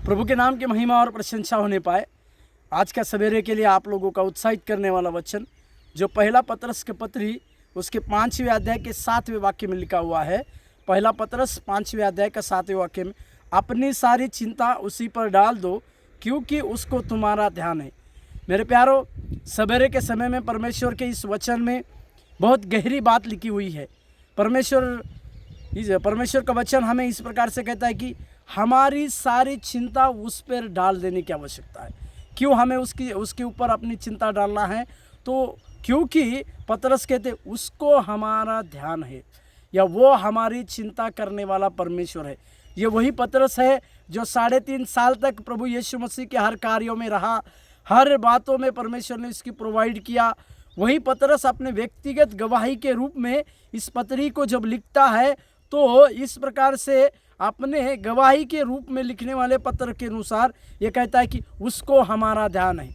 प्रभु के नाम की महिमा और प्रशंसा होने पाए। आज का सवेरे के लिए आप लोगों का उत्साहित करने वाला वचन जो पहला पतरस के पत्री उसके 5वें अध्याय के 7वें वाक्य में लिखा हुआ है। पहला पतरस 5वें अध्याय का 7वें वाक्य में, अपनी सारी चिंता उसी पर डाल दो क्योंकि उसको तुम्हारा ध्यान है। मेरे प्यारो, सवेरे के समय में परमेश्वर के इस वचन में बहुत गहरी बात लिखी हुई है। परमेश्वर का वचन हमें इस प्रकार से कहता है कि हमारी सारी चिंता उस पर डाल देने की आवश्यकता है। क्यों हमें उसके ऊपर अपनी चिंता डालना है? तो क्योंकि पतरस कहते उसको हमारा ध्यान है, या वो हमारी चिंता करने वाला परमेश्वर है। ये वही पतरस है जो 3.5 साल तक प्रभु यीशु मसीह के हर कार्यों में रहा, हर बातों में परमेश्वर ने इसकी प्रोवाइड किया। वही पतरस अपने व्यक्तिगत गवाही के रूप में इस पत्री को जब लिखता है तो इस प्रकार से अपने गवाही के रूप में लिखने वाले पत्र के अनुसार ये कहता है कि उसको हमारा ध्यान है।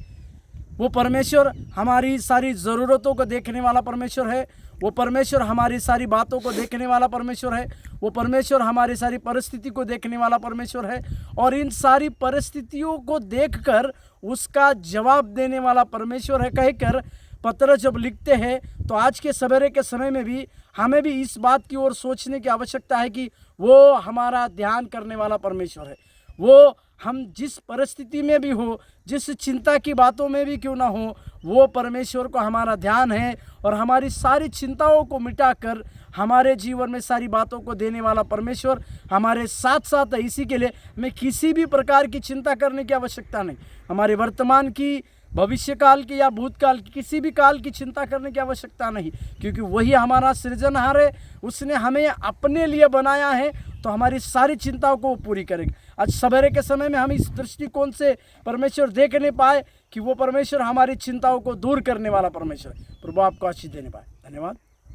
वो परमेश्वर हमारी सारी ज़रूरतों को देखने वाला परमेश्वर है। वो परमेश्वर हमारी सारी बातों को देखने वाला परमेश्वर है। वो परमेश्वर हमारी सारी परिस्थिति को देखने वाला परमेश्वर है, और इन सारी परिस्थितियों को देखकर उसका जवाब देने वाला परमेश्वर है कहकर पतरस जब लिखते हैं तो आज के सवेरे के समय में भी हमें भी इस बात की ओर सोचने की आवश्यकता है कि वो हमारा ध्यान करने वाला परमेश्वर है। वो हम जिस परिस्थिति में भी हो, जिस चिंता की बातों में भी क्यों ना हो, वो परमेश्वर को हमारा ध्यान है, और हमारी सारी चिंताओं को मिटाकर हमारे जीवन में सारी बातों को देने वाला परमेश्वर हमारे साथ साथ है। इसी के लिए हमें किसी भी प्रकार की चिंता करने की आवश्यकता नहीं। हमारे वर्तमान की, भविष्यकाल की या भूतकाल की, किसी भी काल की चिंता करने की आवश्यकता नहीं, क्योंकि वही हमारा सृजनहार है। उसने हमें अपने लिए बनाया है, तो हमारी सारी चिंताओं को पूरी करेगा। आज सवेरे के समय में हम इस दृष्टिकोण से परमेश्वर देख नहीं पाए कि वो परमेश्वर हमारी चिंताओं को दूर करने वाला परमेश्वर है। प्रभु आपको आशीष देने पाए। धन्यवाद।